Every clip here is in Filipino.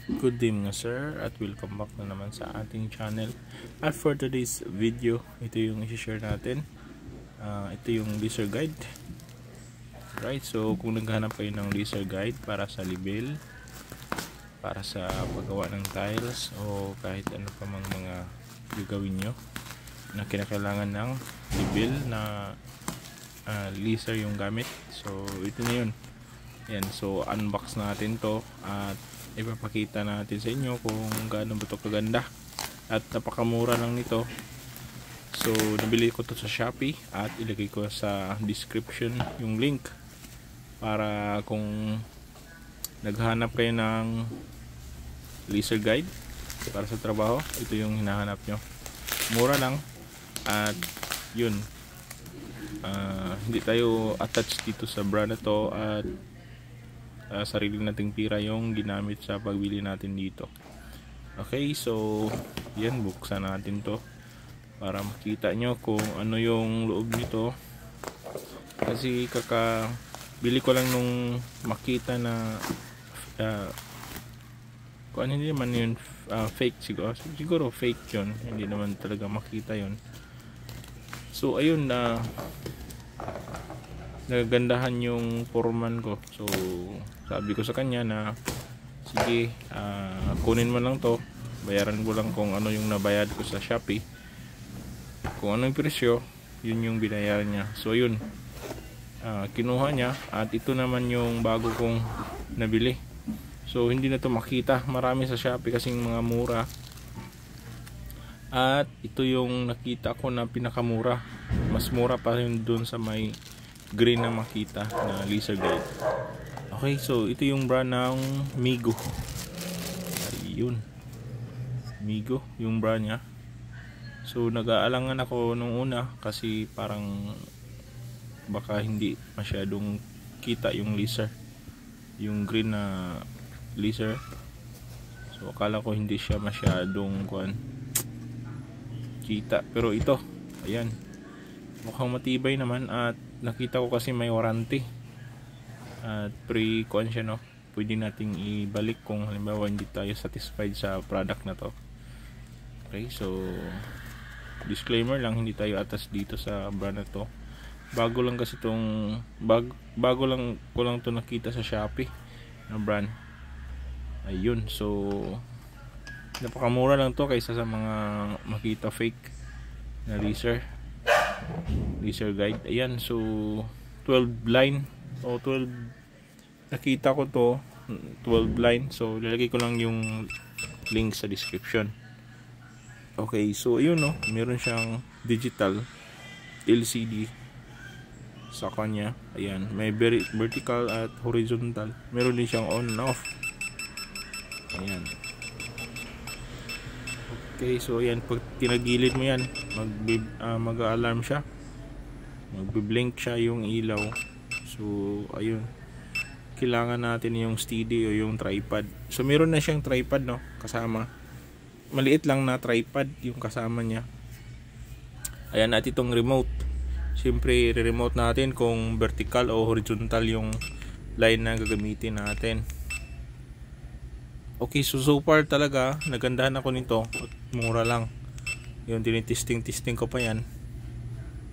Good day mga sir at welcome back na naman sa ating channel. At for today's video, ito yung i-share natin. Ito yung laser guide. Right, so kung naghahanap kayo ng laser guide para sa libel, para sa paggawa ng tiles o kahit ano pa mang mga gagawin nyo na kinakailangan ng libel na laser yung gamit, so ito na yun. Yan, so unbox natin to at ipapakita natin sa inyo kung gaano ba ito kaganda at napakamura lang nito. So nabili ko to sa Shopee at ilagay ko sa description yung link para kung naghahanap kayo ng laser guide para sa trabaho, ito yung hinahanap nyo. Mura lang at yun, hindi tayo attached dito sa brand na to at sarili nating pira yung ginamit sa pagbili natin dito. Okay, so yan, buksan natin to para makita nyo kung ano yung loob nito, kasi kakabili ko lang nung makita na kung ano, hindi naman yun fake, siguro fake yun, hindi naman talaga makita yun. So ayun, nagagandahan yung foreman ko, so sabi ko sa kanya na sige, kunin mo lang to, bayaran ko lang kung ano yung nabayad ko sa Shopee, kung ano yung presyo, yun yung binayaran niya. So yun, kinuha niya at ito naman yung bago kong nabili. So hindi na to makita, marami sa Shopee kasing mga mura, at ito yung nakita ko na pinakamura, mas mura pa rin dun sa may green na makita na laser guide. Okay, so ito yung brand ng Migo. Ayun, Migo yung brand nya. So nag-aalangan ako nung una kasi parang baka hindi masyadong kita yung laser, yung green na laser. So akala ko hindi siya masyadong kita, pero ito, ayan, mukhang matibay naman at nakita ko kasi may warranty at pre-con siya, no? Pwede nating ibalik kung halimbawa hindi tayo satisfied sa product na to. Okay, so disclaimer lang, hindi tayo atas dito sa brand na to. Bago lang kasi itong bago lang ko lang to nakita sa Shopee na brand. Ayun, so napakamura lang to kaysa sa mga makita fake na laser guide. Ayan, so 12 line o 12, nakita ko to 12 line, so lalagay ko lang yung link sa description. Okay, so ayun, no, meron siyang digital LCD sa kanya. Ayan, may vertical at horizontal, meron din siyang on and off. Ayan. Okay, so ayan, pag tinagilid mo yan, mag-alarm siya, magbi-blink siya yung ilaw. So ayun, kailangan natin yung steady o yung tripod. So meron na siyang tripod, no, kasama. Maliit lang na tripod yung kasama niya. Ayan, at itong remote, siyempre re-remote natin kung vertical o horizontal yung line na gagamitin natin. Okay, so far talaga nagandahan ako nito at mura lang. Yung tinitesting ko pa yan.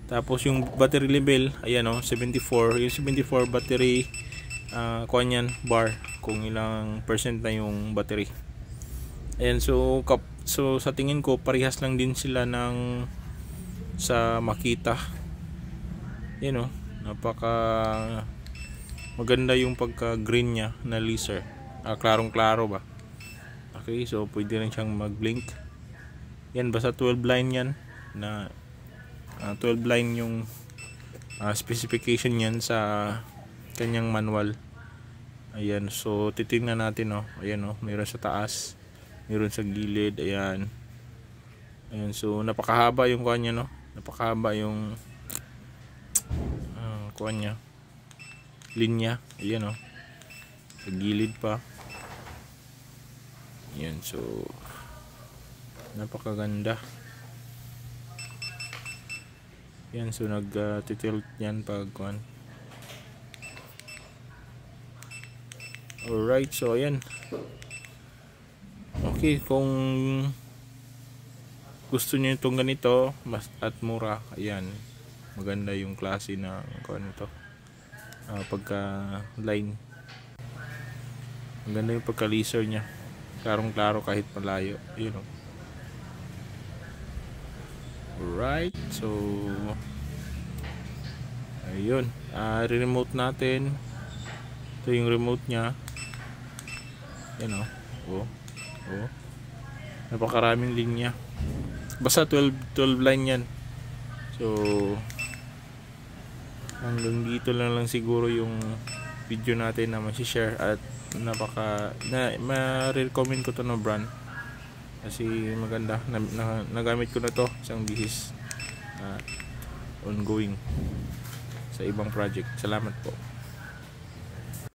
Tapos yung battery level, ayan, o, 74. Yung 74 battery kuanyan bar, kung ilang percent na yung battery. Ayan, so sa tingin ko parehas lang din sila ng sa Makita. Ayan, o, napaka maganda yung pagka green nya na laser, klarong klaro ba. Okay, so pwede rin siyang mag blink. Yan, basta 12 line yan na 12 line yung specification yan sa kanyang manual. Ayan, so titingnan natin, no. Ayan, no, mayroon sa taas, mayroon sa gilid. Ayan, ayan, so napakahaba yung kanya, no, napakahaba yung kanya, linya. Ayan, no, sa gilid pa. Ayan, so napakaganda. Yan, so nag-tilt yan pag alright, so ayan, Okay, kung gusto niyo itong ganito mas at mura, ayan, maganda yung klase ng nito, pagka line, maganda yung pagka laser nya, klarong klaro kahit malayo, you know. Alright, so ayun, re-remote natin. Ito yung remote nya, yan oh, napakaraming linya, basta 12 line yan. So hanggang dito lang siguro yung video natin na ma-share, at ma-recommend ko to na brand kasi maganda, nagamit ko na to isang bisis, ongoing sa ibang project. Salamat po.